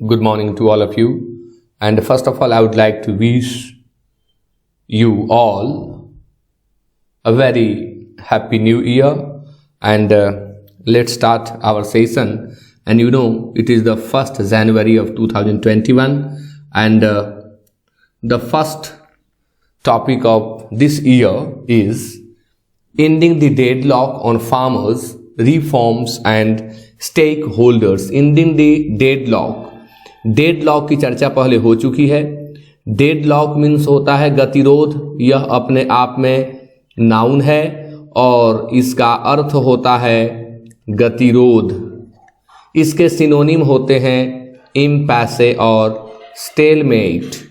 Good morning to all of you. And first of all, I would like to wish you all a very happy new year. And let's start our session. And it is the 1st January of 2021. And the first topic of this year is ending the deadlock on farmers, reforms and stakeholders. Ending the deadlock. Deadlock की चर्चा पहले हो चुकी है. Deadlock means होता है गतिरोध. यह अपने आप में नाउन है और इसका अर्थ होता है गतिरोध. इसके सिनोनिम होते हैं इम्पैसे और स्टेलमेट.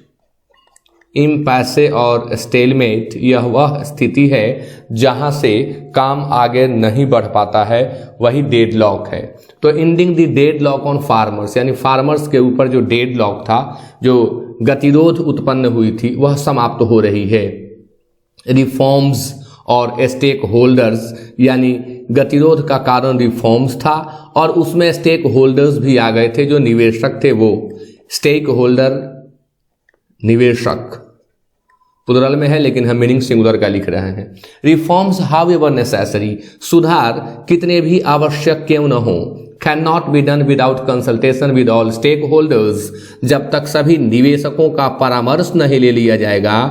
इम्पैसे और स्टेलमेट यह वह स्थिति है जहां से काम आगे नहीं बढ़ पाता है, वही डेडलॉक है. तो ending the deadlock on farmers, यानी फार्मर्स के ऊपर जो डेडलॉक था, जो गतिरोध उत्पन्न हुई थी, वह समाप्त हो रही है. रिफॉर्म्स और स्टेक होल्डर्स, यानी गतिरोध का कारण रिफॉर्म्स था और उसमें स्टेक होल्डर्स भी आ गए थे. जो निवेशक थे वो स्टेक होल्डर, निवेशक प्लुरल में है लेकिन हम मीनिंग सिंगुलर का लिख रहे हैं. रिफॉर्म्स हाउ एवर नेसेसरी, सुधार कितने भी आवश्यक क्यों न हो, can not be done without consultation with all stakeholders. जब तक सभी निवेशकों का परामर्श नहीं ले लिया जाएगा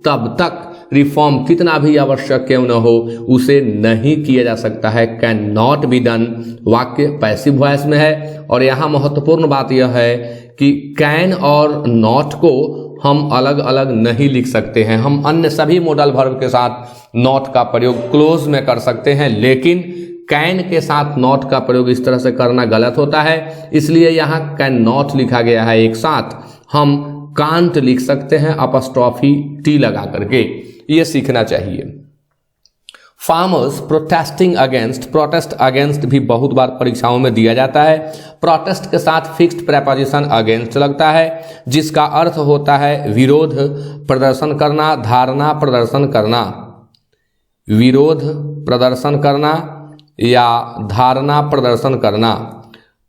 तब तक रिफॉर्म कितना भी आवश्यक क्यों न हो उसे नहीं किया जा सकता है. कैन नॉट बी डन वाक्य पैसिव वॉइस में है और यहाँ महत्वपूर्ण बात यह है कि कैन और नॉट को हम अलग अलग नहीं लिख सकते हैं. हम अन्य सभी मॉडल वर्ब के साथ नॉट का प्रयोग क्लोज में कर सकते हैं, लेकिन कैन के साथ नॉट का प्रयोग इस तरह से करना गलत होता है. इसलिए यहाँ कैन नॉट लिखा गया है एक साथ. हम कांट लिख सकते हैं अपस्ट्रॉफी टी लगा करके. ये सीखना चाहिए. Farmers protesting against, protest against भी बहुत बार परीक्षाओं में दिया जाता है. प्रोटेस्ट के साथ फिक्स्ड प्रेपोजिशन अगेंस्ट लगता है जिसका अर्थ होता है विरोध प्रदर्शन करना, धारणा प्रदर्शन करना. विरोध प्रदर्शन करना या धारणा प्रदर्शन करना.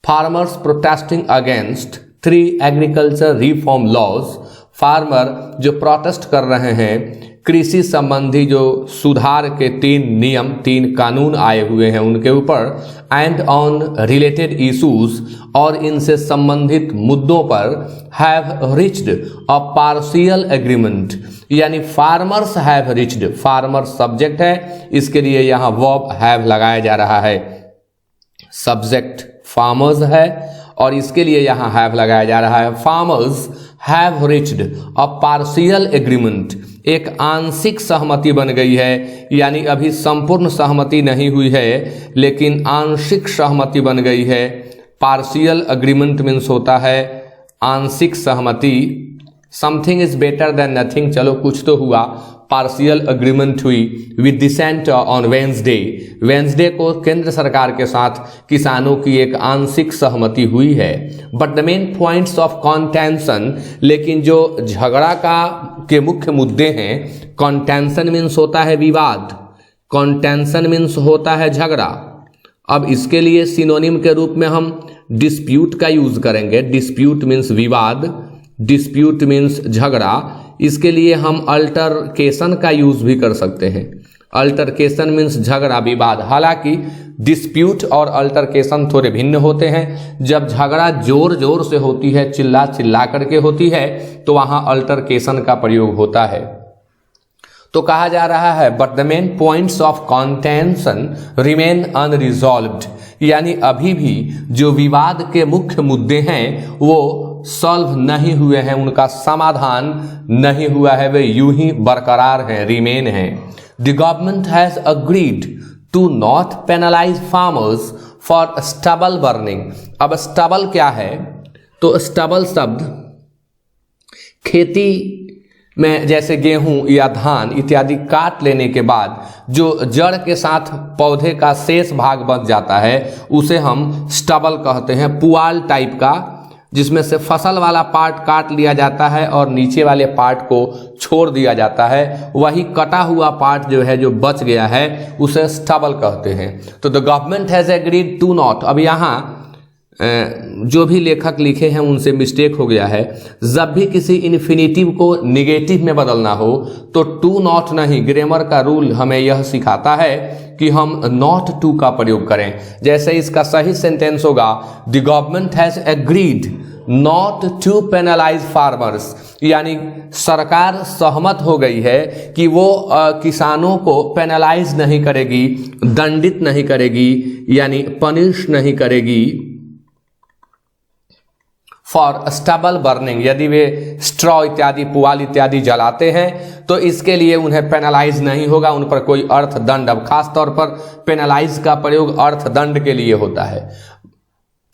Farmers protesting against 3 agriculture reform laws. Farmer जो प्रोटेस्ट कर रहे हैं कृषि संबंधी जो सुधार के 3 नियम, 3 कानून आए हुए हैं उनके ऊपर, एंड ऑन रिलेटेड इश्यूज, और इनसे संबंधित मुद्दों पर, have reached a partial agreement. यानी farmers have reached, farmer subject है, इसके लिए यहाँ वर्ब हैव लगाया जा रहा है. सब्जेक्ट फार्मर्स है और इसके लिए यहाँ हैव लगाया जा रहा है. Farmers have reached a partial agreement, एक आंशिक सहमति बन गई है. यानी अभी संपूर्ण सहमति नहीं हुई है लेकिन आंशिक सहमति बन गई है. पार्शियल एग्रीमेंट मीन्स होता है आंशिक सहमति. Something is better than nothing, चलो कुछ तो हुआ. पार्शियल एग्रीमेंट हुई with dissent on Wednesday. Wednesday को केंद्र सरकार के साथ किसानों की एक आंशिक सहमति हुई है. But the main points of contention, लेकिन जो झगड़ा के मुख्य मुद्दे हैं, कॉन्टेंशन मीन्स होता है विवाद, कॉन्टेंशन मीन्स होता है झगड़ा. अब इसके लिए सिनोनिम के रूप में हम डिस्प्यूट का यूज करेंगे. डिस्प्यूट मीन्स विवाद, डिस्प्यूट मीन्स झगड़ा. इसके लिए हम अल्टरकेशन का यूज भी कर सकते हैं. अल्टरकेशन मीन्स झगड़ा, विवाद. हालांकि डिस्प्यूट और अल्टरकेशन थोड़े भिन्न होते हैं. जब झगड़ा जोर जोर से होती है, चिल्ला चिल्ला करके होती है, तो वहां अल्टरकेशन का प्रयोग होता है. तो कहा जा रहा है but the main points of contention remain unresolved. यानी अभी भी जो विवाद के मुख्य मुद्दे हैं वो सॉल्व नहीं हुए हैं, उनका समाधान नहीं हुआ है, वे यूं ही बरकरार हैं, रिमेन हैं. The government has agreed to not penalise farmers for stubble burning. अब स्टबल क्या है? तो स्टबल शब्द खेती में जैसे गेहूं या धान इत्यादि काट लेने के बाद जो जड़ के साथ पौधे का शेष भाग बच जाता है उसे हम स्टबल कहते हैं. पुआल टाइप का, जिसमें से फसल वाला पार्ट काट लिया जाता है और नीचे वाले पार्ट को छोड़ दिया जाता है, वही कटा हुआ पार्ट जो है, जो बच गया है, उसे स्टबल कहते हैं. तो the government has agreed to not. अब यहाँ जो भी लेखक लिखे हैं उनसे मिस्टेक हो गया है। जब भी किसी इन्फिनेटिव को निगेटिव में बदलना हो तो टू नॉट नहीं, ग्रामर का रूल हमें यह सिखाता है कि हम नॉट टू का प्रयोग करें। जैसे इसका सही सेंटेंस होगा, the government has agreed not to penalise farmers, यानी सरकार सहमत हो गई है कि वो किसानों को पेनलाइज नहीं करेगी, दंडित नहीं करेगी, यानी पनिश नहीं करेगी फॉर स्टबल बर्निंग। यदि वे स्ट्रॉ इत्यादि, पुआल इत्यादि जलाते हैं तो इसके लिए उन्हें पेनलाइज नहीं होगा, उन पर कोई अर्थदंड। अब खास तौर पर पेनलाइज का प्रयोग अर्थदंड के लिए होता है।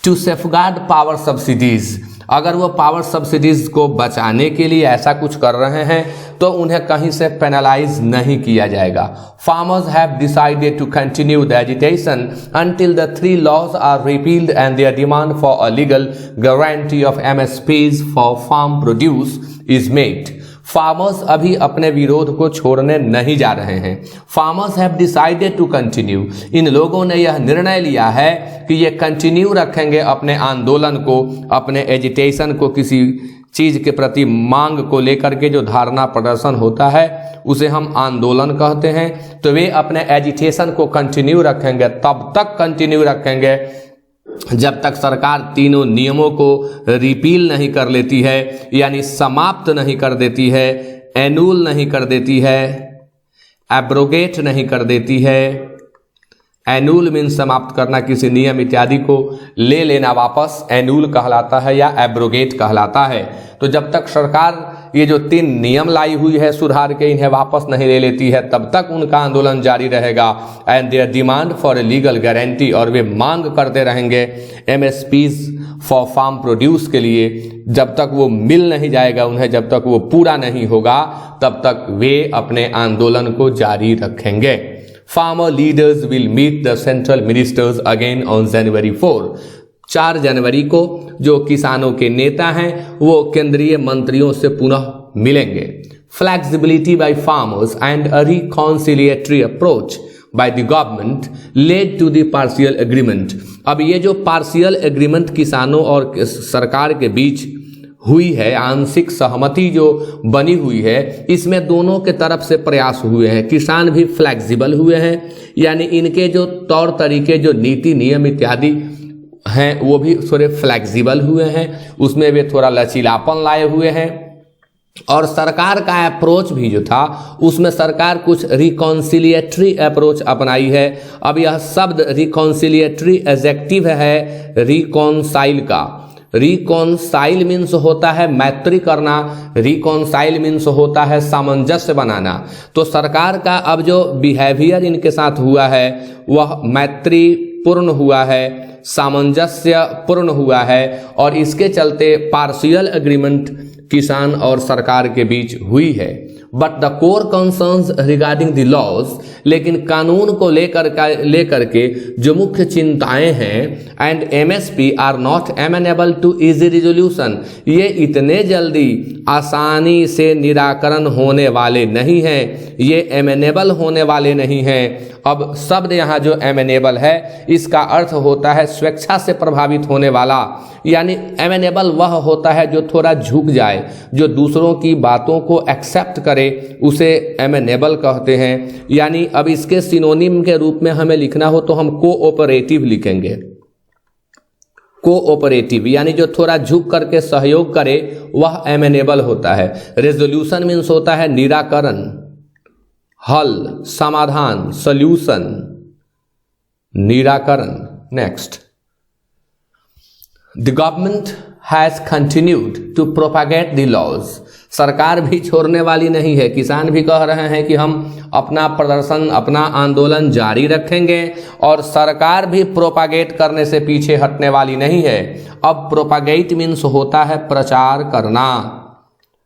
टू सेफगार्ड पावर सब्सिडीज, अगर वो पावर सब्सिडीज को बचाने के लिए ऐसा कुछ कर रहे हैं तो उन्हें कहीं से पेनलाइज नहीं किया जाएगा। Farmers have decided to continue the agitation until the 3 laws are repealed and their demand for a legal guarantee of MSPs for farm produce is made. Farmers अभी अपने विरोध को छोड़ने नहीं जा रहे हैं। Farmers have decided to continue, इन लोगों ने यह निर्णय लिया है कि ये कंटिन्यू रखेंगे अपने आंदोलन को, अपने एजिटेशन को, किसी चीज के प्रति मांग को लेकर के जो धारणा प्रदर्शन होता है उसे हम आंदोलन कहते हैं। तो वे अपने एजिटेशन को कंटिन्यू रखेंगे, तब तक कंटिन्यू रखेंगे जब तक सरकार तीनों नियमों को रिपील नहीं कर लेती है, यानी समाप्त नहीं कर देती है, एनुल नहीं कर देती है, एब्रोगेट नहीं कर देती है। एनुल मीन समाप्त करना, किसी नियम इत्यादि को ले लेना वापस, एनुल कहलाता है या एब्रोगेट कहलाता है। तो जब तक सरकार ये जो 3 नियम लाई हुई है सुधार के, इन्हें वापस नहीं ले लेती है, तब तक उनका आंदोलन जारी रहेगा। And their demand for a legal guarantee, और वे मांग करते रहेंगे MSPs फॉर फार्म प्रोड्यूस के लिए। जब तक वो मिल नहीं जाएगा उन्हें, जब तक वो पूरा नहीं होगा, तब तक वे अपने आंदोलन को जारी रखेंगे। Farmer leaders will meet the central ministers again on January 4। 4 जनवरी को जो किसानों के नेता हैं वो केंद्रीय मंत्रियों से पुनः मिलेंगे। Flexibility by farmers and a reconciliatory approach by the government led to the partial agreement. अब ये जो पार्शियल एग्रीमेंट किसानों और सरकार के बीच हुई है, आंशिक सहमति जो बनी हुई है, इसमें दोनों के तरफ से प्रयास हुए हैं। किसान भी फ्लेक्सिबल हुए हैं, यानी इनके जो तौर तरीके, जो नीति नियम इत्यादि हैं वो भी थोड़े फ्लेक्सिबल हुए हैं, उसमें वे थोड़ा लचीलापन लाए हुए हैं। और सरकार का अप्रोच भी जो था उसमें सरकार कुछ रिकॉन्सिलिएटरी अप्रोच अपनाई है। अब यह शब्द रिकॉन्सिलिएटरी एडजेक्टिव है रिकॉन्साइल का। रिकॉन्साइल मीन्स होता है मैत्री करना, रिकॉन्साइल मीन्स होता है सामंजस्य बनाना। तो सरकार का अब जो बिहेवियर इनके साथ हुआ है वह मैत्री पूर्ण हुआ है, सामंजस्य पूर्ण हुआ है, और इसके चलते पार्शियल एग्रीमेंट किसान और सरकार के बीच हुई है। But the core concerns regarding the laws, लेकिन कानून को लेकर के जो मुख्य चिंताएं हैं, and MSP are not amenable to easy resolution, ये इतने जल्दी आसानी से निराकरण होने वाले नहीं हैं, ये एमेनेबल होने वाले नहीं हैं। अब शब्द यहाँ जो एमेनेबल है इसका अर्थ होता है स्वेच्छा से प्रभावित होने वाला, यानी एमेनेबल वह होता है जो थोड़ा झुक जाए, जो दूसरों की बातों को एक्सेप्ट करे, उसे एमेनेबल कहते हैं। यानी अब इसके सिनोनिम के रूप में हमें लिखना हो तो हम कोऑपरेटिव लिखेंगे। कोऑपरेटिव यानी जो थोड़ा झुक करके सहयोग करे वह एमेनेबल होता है। रेजोल्यूशन मीन्स होता है निराकरण, हल, समाधान, सॉल्यूशन, निराकरण। Next, the government has continued to propagate the laws. सरकार भी छोड़ने वाली नहीं है, किसान भी कह रहे हैं कि हम अपना प्रदर्शन, अपना आंदोलन जारी रखेंगे, और सरकार भी प्रोपागेट करने से पीछे हटने वाली नहीं है। अब प्रोपागेट मीन्स होता है प्रचार करना।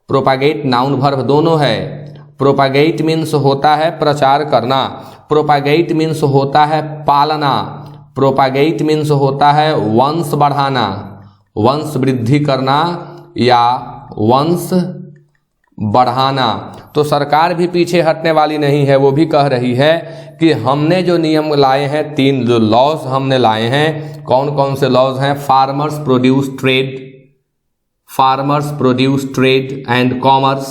प्रोपागेट नाउन वर्ब दोनों है। प्रोपागेट मीन्स होता है प्रचार करना, प्रोपागेट मीन्स होता है पालना, प्रोपागेट मीन्स होता है वंश बढ़ाना, वंश वृद्धि करना या वंश बढ़ाना। तो सरकार भी पीछे हटने वाली नहीं है, वो भी कह रही है कि हमने जो नियम लाए हैं, 3 जो लॉज हमने लाए हैं, कौन कौन से लॉज हैं? Farmers produce trade and commerce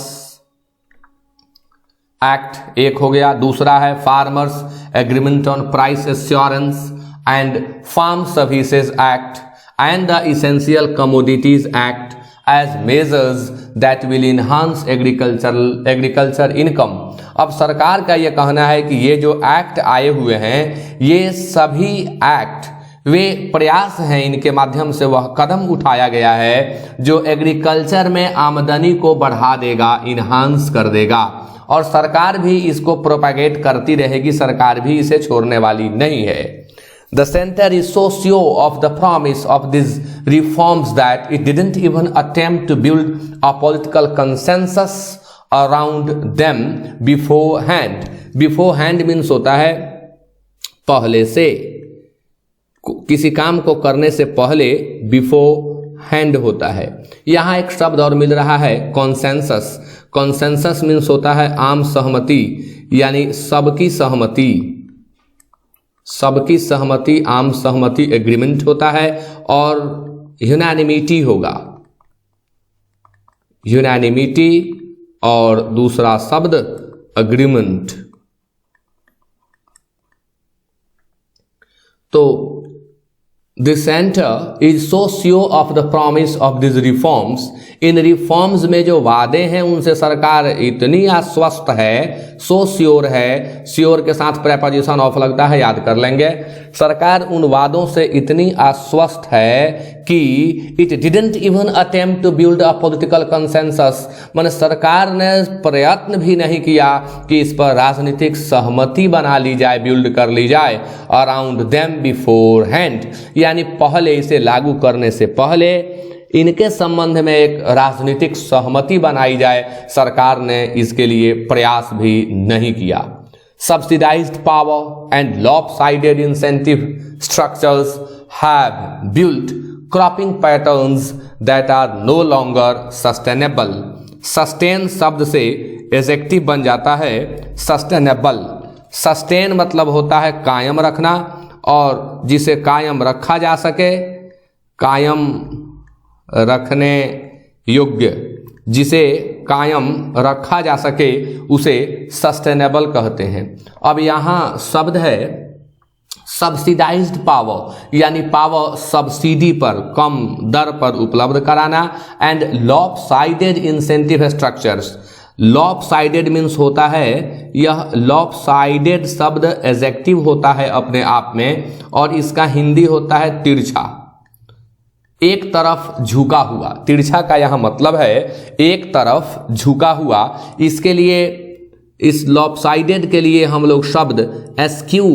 act एक हो गया। दूसरा है farmers agreement on price assurance and farm services act and the essential commodities act as measures that will enhance agriculture income. अब सरकार का यह कहना है कि ये जो एक्ट आए हुए हैं, ये सभी एक्ट वे प्रयास हैं, इनके माध्यम से वह कदम उठाया गया है जो एग्रीकल्चर में आमदनी को बढ़ा देगा, इनहांस कर देगा। और सरकार भी इसको प्रोपेगेट करती रहेगी, सरकार भी इसे छोड़ने वाली नहीं है। The center is so sure of the promise of these reforms that it didn't even attempt to build a political consensus around them beforehand. Beforehand means होता है पहले से, किसी काम को करने से पहले beforehand होता है। यहाँ एक शब्द और मिल रहा है consensus. Consensus means होता है आम सहमति, यानी सबकी सहमति, आम सहमति एग्रीमेंट होता है। और यूनानिमिटी होगा, यूनानिमिटी, और दूसरा शब्द एग्रीमेंट। तो the centre is so sure of the promise of this reforms. In reforms में जो वादे हैं उनसे सरकार इतनी आश्वस्त है, सो श्योर है, श्योर के साथ प्रेपोजिशन ऑफ लगता है, याद कर लेंगे। सरकार उन वादों से इतनी आश्वस्त है कि it didn't even attempt to build a political consensus, माने सरकार ने प्रयत्न भी नहीं किया कि इस पर राजनीतिक सहमति बना ली जाए, बिल्ड कर ली जाए अराउंड देम बिफोर हैंड, यानी पहले इसे लागू करने से पहले इनके संबंध में एक राजनीतिक सहमति बनाई जाए, सरकार ने इसके लिए प्रयास भी नहीं किया। Subsidized power and lopsided incentive structures have built cropping patterns that are no longer sustainable. Sustain शब्द से एडजेक्टिव बन जाता है sustainable. Sustain मतलब होता है कायम रखना, और जिसे कायम रखा जा सके, कायम रखने योग्य, जिसे कायम रखा जा सके उसे सस्टेनेबल कहते हैं। अब यहाँ शब्द है सब्सिडाइज्ड पावर, यानी पावर सब्सिडी पर, कम दर पर उपलब्ध कराना, and lopsided incentive structures. Lopsided means होता है, यह लॉपसाइडेड शब्द एडजेक्टिव होता है अपने आप में, और इसका हिंदी होता है तिरछा, एक तरफ झुका हुआ। तिरछा का यहाँ मतलब है एक तरफ झुका हुआ। इसके लिए, इस लॉपसाइडेड के लिए हम लोग शब्द एस्क्यू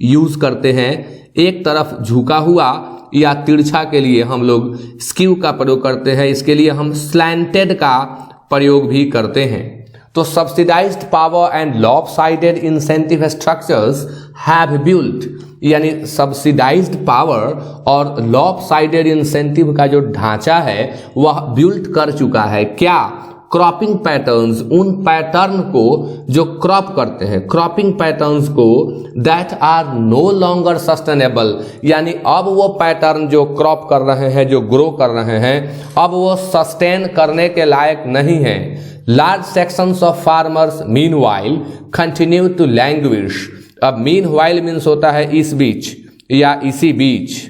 यूज करते हैं। एक तरफ झुका हुआ या तिरछा के लिए हम लोग स्क्यू का प्रयोग करते हैं। इसके लिए हम स्लैंटेड का प्रयोग भी करते हैं। तो subsidised power and lopsided incentive structures have built, यानी सब्सिडाइज्ड पावर और लॉपसाइडेड इंसेंटिव का जो ढांचा है वह बिल्ट कर चुका है। क्या? क्रॉपिंग पैटर्न्स, उन पैटर्न को जो क्रॉप करते हैं, क्रॉपिंग पैटर्न्स को, that are no longer sustainable, यानी अब वो पैटर्न जो क्रॉप कर रहे हैं, जो ग्रो कर रहे हैं, अब वो सस्टेन करने के लायक नहीं है। Large sections of farmers meanwhile continue to languish. अब मीनवाइल मीन्स होता है इस बीच या इसी बीच,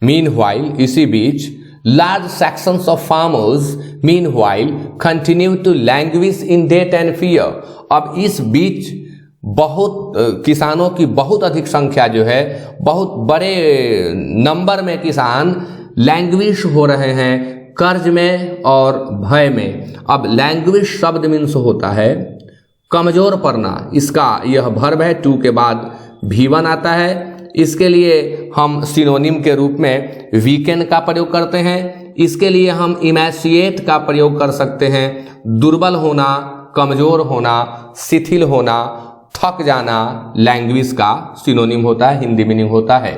मीनवाइल इसी बीच। Large sections of farmers meanwhile continue to languish in debt and fear. अब इस बीच बहुत किसानों की बहुत अधिक संख्या जो है, बहुत बड़े नंबर में किसान लैंग्विश हो रहे हैं कर्ज में और भय में। अब लैंग्विश शब्द मीन्स होता है कमजोर पड़ना, इसका यह वर्ब है, टू के बाद V1 आता है। इसके लिए हम सिनोनिम के रूप में वीकेन का प्रयोग करते हैं। इसके लिए हम इमैसिएट का प्रयोग कर सकते हैं। दुर्बल होना, कमजोर होना, शिथिल होना, थक जाना लैंग्वेज का सिनोनिम होता है, हिंदी मीनिंग होता है।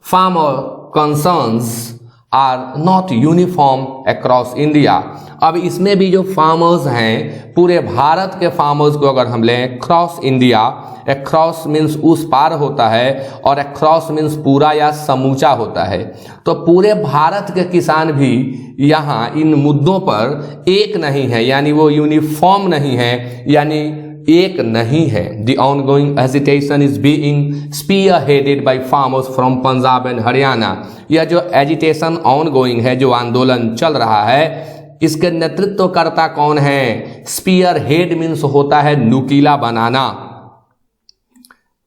Farmer concerns are not uniform across India. अब इसमें भी जो फार्मर्स हैं, पूरे भारत के फार्मर्स को अगर हम लें, क्रॉस इंडिया, अक्रॉस मीन्स उस पार होता है और अक्रॉस मीन्स पूरा या समूचा होता है। तो पूरे भारत के किसान भी यहाँ इन मुद्दों पर एक नहीं है, यानी वो यूनिफॉर्म नहीं है, यानी एक नहीं है। The ongoing agitation is being spearheaded by farmers from Punjab and Haryana. यह जो एजिटेशन ऑनगोइंग है, जो आंदोलन चल रहा है, इसके नेतृत्वकर्ता कौन है? स्पीयर हेड मीन्स होता है नुकीला बनाना।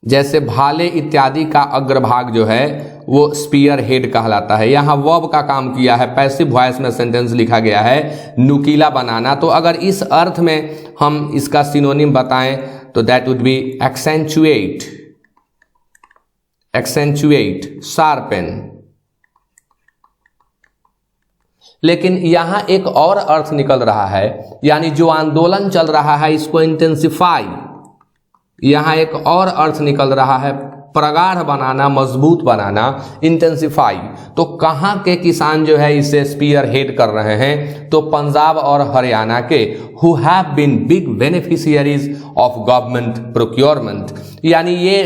जैसे भाले इत्यादि का अग्रभाग जो है वो स्पीयर हेड कहलाता है। यहाँ वर्ब का काम किया है, पैसिव वॉइस में सेंटेंस लिखा गया है, नुकीला बनाना। तो अगर इस अर्थ में हम इसका सिनोनिम बताएं तो that would be accentuate, accentuate, sharpen. लेकिन यहाँ एक और अर्थ निकल रहा है, यानी जो आंदोलन चल रहा है इसको इंटेंसिफाई। यहाँ एक और अर्थ निकल रहा है, प्रगाढ़ बनाना, मजबूत बनाना, इंटेंसिफाई। तो कहाँ के किसान जो है इसे स्पीयर हेड कर रहे हैं? तो पंजाब और हरियाणा के, who have been big beneficiaries of government procurement. यानी ये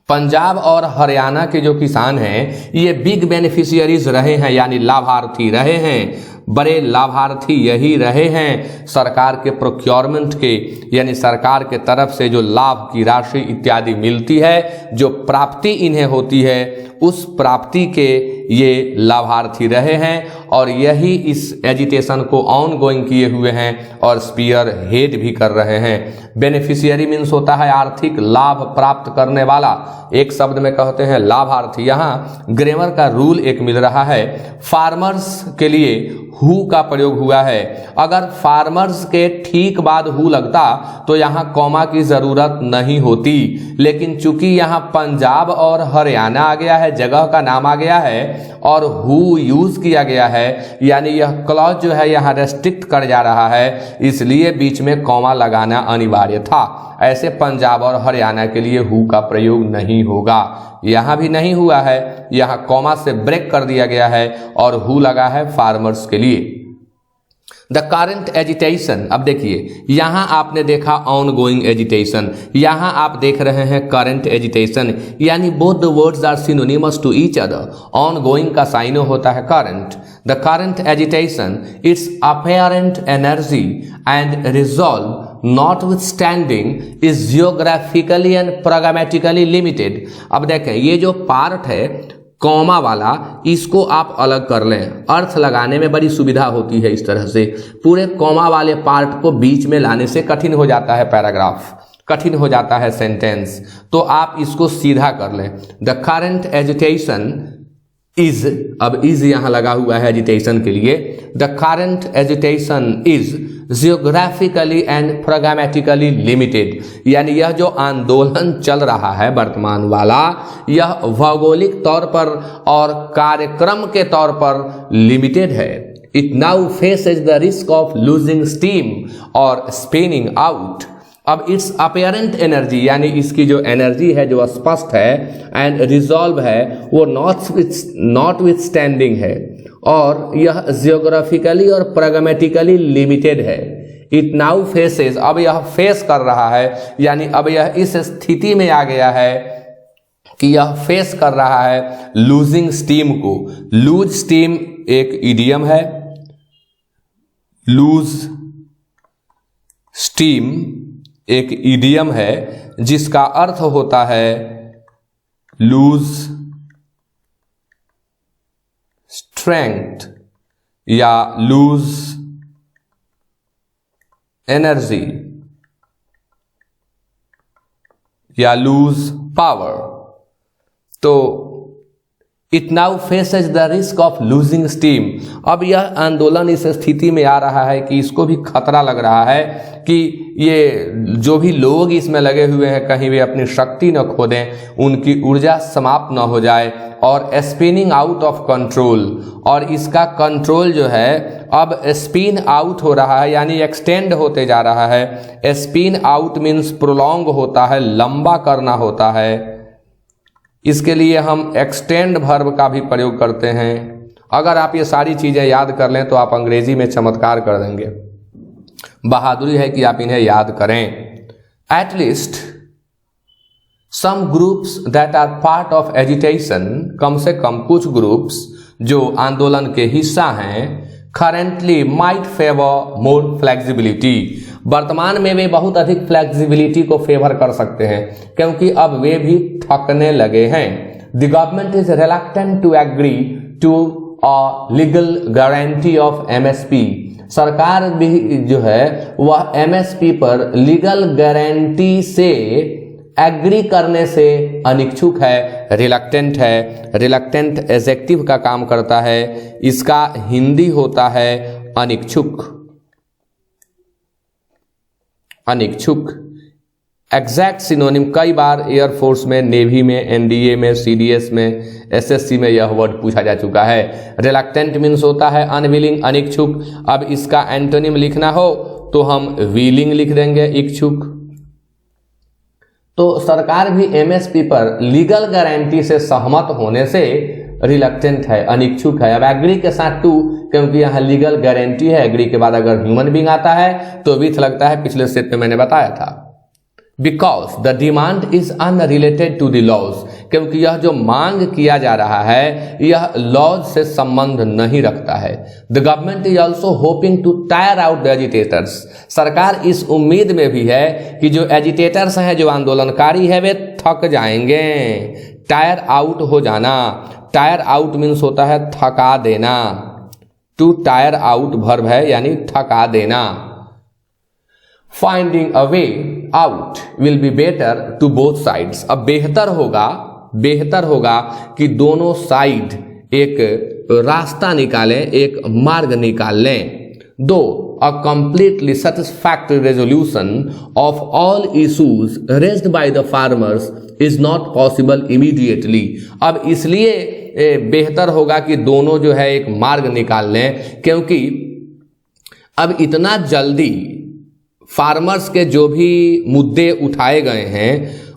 पंजाब और हरियाणा के जो किसान हैं ये बिग बेनिफिशियरीज रहे हैं, यानी लाभार्थी रहे हैं, बड़े लाभार्थी यही रहे हैं सरकार के प्रोक्योरमेंट के, यानी सरकार के तरफ से जो लाभ की राशि इत्यादि मिलती है, जो प्राप्ति इन्हें होती है, उस प्राप्ति के ये लाभार्थी रहे हैं और यही इस एजिटेशन को ऑन गोइंग किए हुए हैं और स्पीयर हेड भी कर रहे हैं। बेनिफिशियरी मीन्स होता है आर्थिक लाभ प्राप्त करने वाला, एक शब्द में कहते हैं लाभार्थी। यहाँ ग्रामर का रूल एक मिल रहा है, फार्मर्स के लिए हु का प्रयोग हुआ है। अगर फार्मर्स के ठीक बाद हु लगता तो यहाँ कॉमा की जरूरत नहीं होती, लेकिन चूंकि यहाँ पंजाब और हरियाणा आ गया है, जगह का नाम आ गया है और हु यूज किया गया है, यानी यह क्लॉज जो है यहाँ रेस्ट्रिक्ट कर जा रहा है, इसलिए बीच में कॉमा लगाना अनिवार्य था। ऐसे पंजाब और हरियाणा के लिए हु का प्रयोग नहीं होगा, यहाँ भी नहीं हुआ है, यहाँ कॉमा से ब्रेक कर दिया गया है और हु लगा है फार्मर्स के लिए। द करंट एजिटेशन, अब देखिए यहाँ आपने देखा ऑन गोइंग एजिटेशन, यहाँ आप देख रहे हैं करंट एजिटेशन, यानी both the words are synonymous to each other. Ongoing का साइनो होता है current. The current agitation, its apparent energy and resolve notwithstanding is geographically and programmatically limited. अब देखें ये जो पार्ट है कॉमा वाला, इसको आप अलग कर लें, अर्थ लगाने में बड़ी सुविधा होती है। इस तरह से पूरे कॉमा वाले पार्ट को बीच में लाने से कठिन हो जाता है पैराग्राफ, कठिन हो जाता है सेंटेंस, तो आप इसको सीधा कर लें। द करंट एजिटेशन इज, अब इज यहाँ लगा हुआ है एजिटेशन के लिए। The current agitation is geographically and programmatically limited, यानी यह जो आंदोलन चल रहा है वर्तमान वाला, यह भौगोलिक तौर पर और कार्यक्रम के तौर पर लिमिटेड है। It now faces the risk of losing steam और स्पिनिंग आउट। अब इट्स अपैरेंट एनर्जी, यानी इसकी जो एनर्जी है जो स्पष्ट है, एंड रिजॉल्व है, वो नॉटविथस्टैंडिंग है और यह जियोग्राफिकली और प्रोग्रामेटिकली लिमिटेड है। इट नाउ फेसेस, अब यह फेस कर रहा है, यानी अब यह इस स्थिति में आ गया है कि यह फेस कर रहा है लूजिंग स्टीम को। लूज स्टीम एक इडियम है, लूज स्टीम एक इडियम है जिसका अर्थ होता है लूज स्ट्रेंथ या लूज एनर्जी या लूज पावर। तो it now faces the risk of losing steam. अब यह आंदोलन इस स्थिति में आ रहा है कि इसको भी खतरा लग रहा है कि ये जो भी लोग इसमें लगे हुए हैं कहीं वे अपनी शक्ति न खो दें, उनकी ऊर्जा समाप्त न हो जाए और स्पिनिंग आउट ऑफ कंट्रोल, और इसका कंट्रोल जो है अब स्पिन आउट हो रहा है, यानी एक्सटेंड होते जा रहा है। स्पिन आउट मीन्स प्रोलॉन्ग होता है, लंबा करना होता है। इसके लिए हम एक्सटेंड वर्ब का भी प्रयोग करते हैं। अगर आप ये सारी चीजें याद कर लें तो आप अंग्रेजी में चमत्कार कर देंगे। बहादुरी है कि आप इन्हें याद करें। At least some groups that are part of agitation, कम से कम कुछ ग्रुप्स जो आंदोलन के हिस्सा हैं, currently might favour more flexibility, वर्तमान में वे बहुत अधिक फ्लेक्सिबिलिटी को फेवर कर सकते हैं क्योंकि अब वे भी थकने लगे हैं। The government is reluctant to agree to a legal guarantee of MSP, सरकार भी जो है वह एमएसपी पर लीगल गारंटी से एग्री करने से अनिच्छुक है, रिलक्टेंट है। रिलक्टेंट एडजेक्टिव का काम करता है, इसका हिंदी होता है अनिच्छुक। अनिच्छुक एग्जैक्ट सिनोनिम कई बार एयरफोर्स में, नेवी में, एनडीए में, सीडीएस में, एसएससी में यह वर्ड पूछा जा चुका है। रिलक्टेंट मीन्स होता है अनविलिंग, अनिच्छुक। अब इसका एंटोनिम लिखना हो तो हम विलिंग लिख देंगे, इच्छुक। तो सरकार भी एमएसपी पर लीगल गारंटी से सहमत होने से रिलक्टेंट है, अनिच्छुक है। अब एग्री के साथ टू, क्योंकि यहाँ लीगल गारंटी है, एग्री के बाद अगर ह्यूमन बीइंग आता है तो विथ लगता है, पिछले स्टेप में मैंने बताया था। Because the demand is unrelated to the laws, क्योंकि यह जो मांग किया जा रहा है यह लॉज से संबंध नहीं रखता है। The government is also hoping to tire out the agitators, सरकार इस उम्मीद में भी है कि जो एजिटेटर्स हैं, जो आंदोलनकारी है, वे थक जाएंगे। टायर आउट हो जाना, टायर आउट मीन्स होता है थका देना। टू टायर आउट वर्ब है, यानी थका देना। Finding a way out will be better to both sides, अब बेहतर होगा कि दोनों साइड एक रास्ता निकालें, एक मार्ग निकाल लें। दो a completely satisfactory resolution of all issues raised by the farmers is not possible immediately, अब इसलिए बेहतर होगा कि दोनों जो है एक मार्ग निकाल लें, क्योंकि अब इतना जल्दी फार्मर्स के जो भी मुद्दे उठाए गए हैं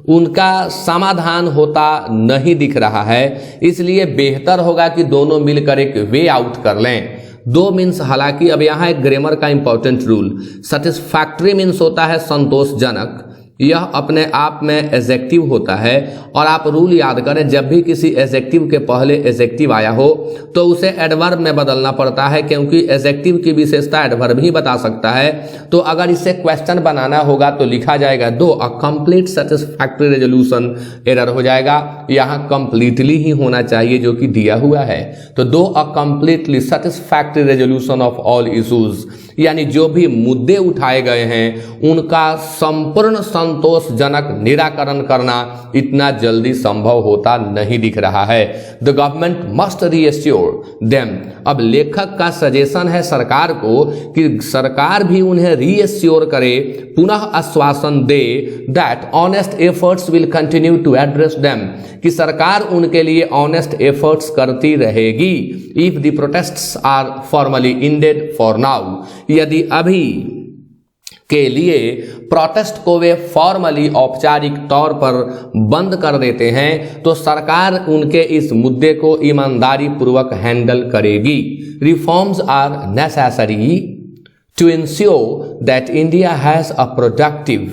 उनका समाधान होता नहीं दिख रहा है। इसलिए बेहतर होगा कि दोनों मिलकर एक वे आउट कर लें। दो मीन्स, हालांकि अब यहाँ एक ग्रामर का इंपॉर्टेंट रूल, सेटिस्फैक्टरी मीन्स होता है संतोषजनक, यह अपने आप में एडजेक्टिव होता है। और आप रूल याद करें, जब भी किसी एडजेक्टिव के पहले एडजेक्टिव आया हो तो उसे एडवर्ब में बदलना पड़ता है, क्योंकि एडजेक्टिव की विशेषता एडवर्ब ही बता सकता है। तो अगर इसे क्वेश्चन बनाना होगा तो लिखा जाएगा दो a complete satisfactory resolution, error हो जाएगा, यहाँ कंप्लीटली ही होना चाहिए जो कि दिया हुआ है। तो दो a completely satisfactory resolution of all issues, यानी जो भी मुद्दे उठाए गए हैं उनका संपूर्ण संतोषजनक निराकरण करना इतना जल्दी संभव होता नहीं दिख रहा है। The government must reassure them, अब लेखक का सजेशन है सरकार को कि सरकार भी उन्हें रीएश्योर करे, पुनः आश्वासन दे that honest efforts will continue to address them, कि सरकार उनके लिए ऑनेस्ट एफर्ट्स करती रहेगी। If the protests are formally ended for now, यदि अभी के लिए प्रोटेस्ट को वे फॉर्मली औपचारिक तौर पर बंद कर देते हैं तो सरकार उनके इस मुद्दे को ईमानदारी पूर्वक हैंडल करेगी। Reforms are necessary to ensure that India has a productive,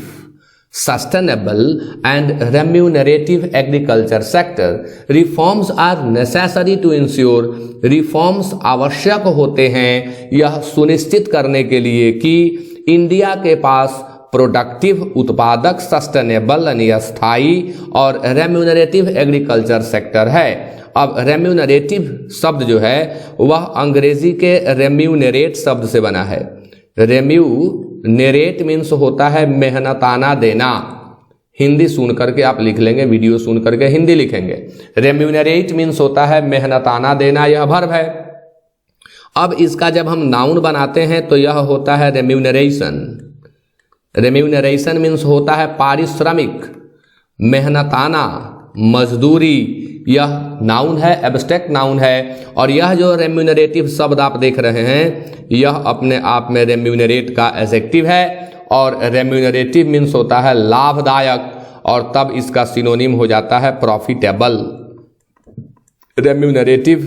sustainable and remunerative agriculture sector. Reforms are necessary to ensure, reforms आवश्यक होते हैं यह सुनिश्चित करने के लिए कि इंडिया के पास प्रोडक्टिव, उत्पादक, सस्टेनेबल यानी स्थायी और रेम्यूनरेटिव एग्रीकल्चर सेक्टर है। अब रेम्यूनरेटिव शब्द जो है वह अंग्रेजी के रेम्यूनरेट शब्द से बना है। रेम्यूनरेट मीन्स होता है मेहनताना देना, हिंदी सुन करके आप लिख लेंगे, वीडियो सुन करके हिंदी लिखेंगे। रेम्यूनरेट मीन्स होता है मेहनताना देना, यह वर्ब है। अब इसका जब हम नाउन बनाते हैं तो यह होता है रेम्यूनरेशन। रेम्यूनरेशन मीन्स होता है पारिश्रमिक, मेहनताना, मजदूरी, यह नाउन है, एब्स्ट्रैक्ट नाउन है। और यह जो रेम्यूनरेटिव शब्द आप देख रहे हैं यह अपने आप में रेम्यूनरेट का एडजेक्टिव है, और रेम्यूनरेटिव मीन्स होता है लाभदायक, और तब इसका सिनोनिम हो जाता है प्रॉफिटेबल। रेम्यूनरेटिव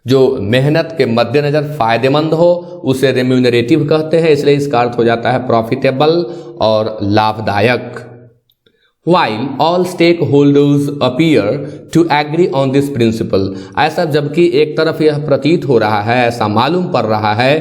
जो मेहनत के मद्देनजर फायदेमंद हो उसे रेम्यूनरेटिव कहते हैं, इसलिए इसका अर्थ हो जाता है प्रॉफिटेबल और लाभदायक। While all stakeholders appear to agree on this principle, ऐसा जबकि एक तरफ यह प्रतीत हो रहा है, ऐसा मालूम पड़ रहा है,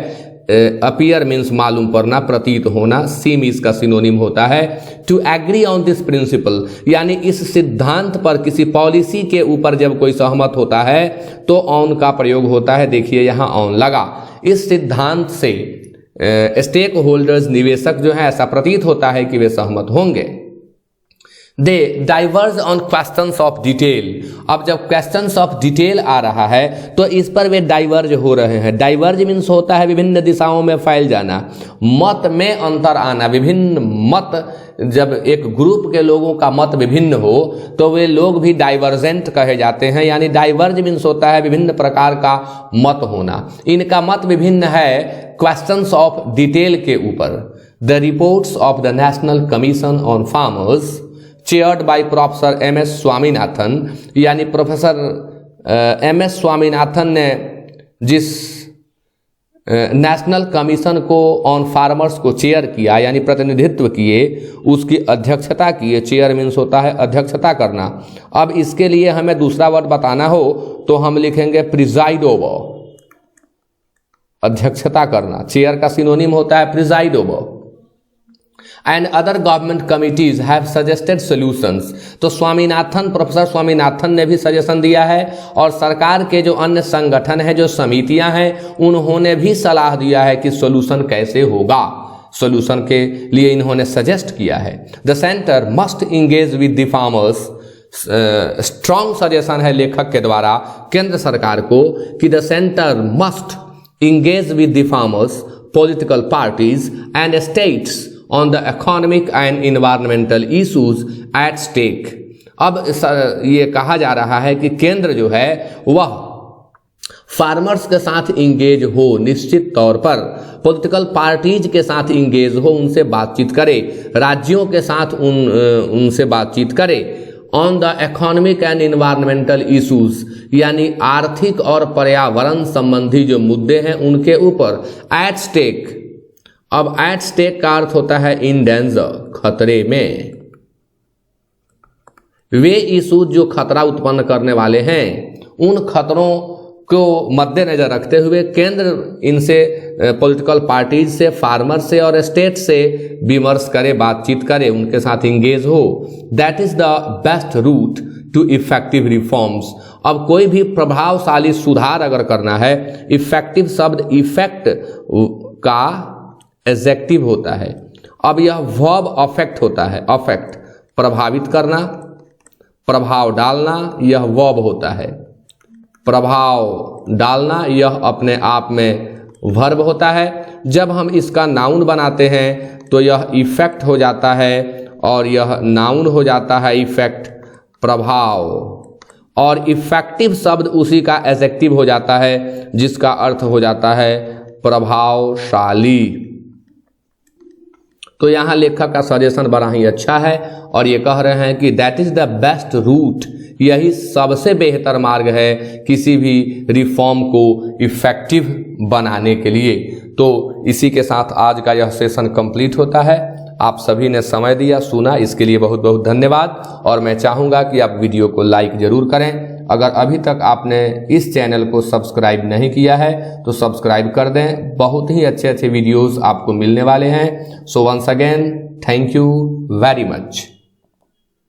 अपीयर मीन्स मालूम पड़ना, प्रतीत होना, सीम इसका सिनोनिम होता है, to agree on this principle, यानी इस सिद्धांत पर, किसी पॉलिसी के ऊपर जब कोई सहमत होता है तो ऑन का प्रयोग होता है। देखिए यहाँ ऑन लगा। इस सिद्धांत से स्टेक होल्डर्स, निवेशक जो है, ऐसा प्रतीत होता है कि वे सहमत होंगे। They diverge on questions of detail, अब जब क्वेश्चंस ऑफ डिटेल आ रहा है तो इस पर वे डाइवर्ज हो रहे हैं। डाइवर्ज मीन्स होता है विभिन्न दिशाओं में फैल जाना, मत में अंतर आना। विभिन्न मत, जब एक ग्रुप के लोगों का मत विभिन्न हो तो वे लोग भी डाइवर्जेंट कहे जाते हैं, यानी डाइवर्ज मीन्स होता है विभिन्न प्रकार का मत होना। इनका मत विभिन्न है क्वेश्चंस ऑफ डिटेल के ऊपर। The reports of the national commission on farmers chaired by professor MS. Swaminathan, यानी प्रोफेसर एम.एस. स्वामीनाथन ने जिस नेशनल कमीशन को ऑन फार्मर्स को चेयर किया, यानी प्रतिनिधित्व किए, उसकी अध्यक्षता किए। चेयर मीन्स होता है अध्यक्षता करना। अब इसके लिए हमें दूसरा वर्ड बताना हो तो हम लिखेंगे प्रिजाइड ओवर, अध्यक्षता करना। चेयर का सिनोनिम होता है preside over. And other government committees have suggested solutions, तो स्वामीनाथन, प्रोफेसर स्वामीनाथन ने भी सजेशन दिया है, और सरकार के जो अन्य संगठन है, जो समितियां हैं, उन्होंने भी सलाह दिया है कि सोल्यूशन कैसे होगा। सोल्यूशन के लिए इन्होंने सजेस्ट किया है। The centre must engage with the farmers, strong suggestion है लेखक के द्वारा केंद्र सरकार को कि the centre must engage with the farmers, political parties and states on the economic and environmental issues at stake। अब ये कहा जा रहा है कि केंद्र जो है वह फार्मर्स के साथ इंगेज हो, निश्चित तौर पर पॉलिटिकल पार्टीज के साथ इंगेज हो, उनसे बातचीत करे, राज्यों के साथ उनसे बातचीत करे। On the economic and environmental issues, यानी आर्थिक और पर्यावरण संबंधी जो मुद्दे हैं उनके ऊपर। एट स्टेक, अब एट स्टेक का अर्थ होता है इन डेंजर, खतरे में। वे इशूज जो खतरा उत्पन्न करने वाले हैं, उन खतरों को मद्देनजर रखते हुए केंद्र इनसे, पॉलिटिकल पार्टीज से, फार्मर से और स्टेट से विमर्श करे, बातचीत करे, उनके साथ इंगेज हो। That is the best route to effective reforms. अब कोई भी प्रभावशाली सुधार अगर करना है, इफेक्टिव शब्द इफेक्ट का एडजेक्टिव होता है। अब यह वर्ब अफेक्ट होता है। अफेक्ट प्रभावित करना, प्रभाव डालना, यह वर्ब होता है। प्रभाव डालना यह अपने आप में वर्ब होता है। जब हम इसका नाउन बनाते हैं तो यह इफेक्ट हो जाता है और यह नाउन हो जाता है इफेक्ट, प्रभाव, और इफेक्टिव शब्द उसी का एडजेक्टिव हो जाता है जिसका अर्थ हो जाता है प्रभावशाली। तो यहाँ लेखक का सजेशन बड़ा ही अच्छा है और ये कह रहे हैं कि that is the best root, यही सबसे बेहतर मार्ग है किसी भी रिफॉर्म को इफेक्टिव बनाने के लिए। तो इसी के साथ आज का यह सेशन कंप्लीट होता है। आप सभी ने समय दिया, सुना, इसके लिए बहुत बहुत धन्यवाद। और मैं चाहूँगा कि आप वीडियो को लाइक जरूर करें। अगर अभी तक आपने इस चैनल को सब्सक्राइब नहीं किया है तो सब्सक्राइब कर दें। बहुत ही अच्छे अच्छे वीडियोस आपको मिलने वाले हैं। So once again thank you very much.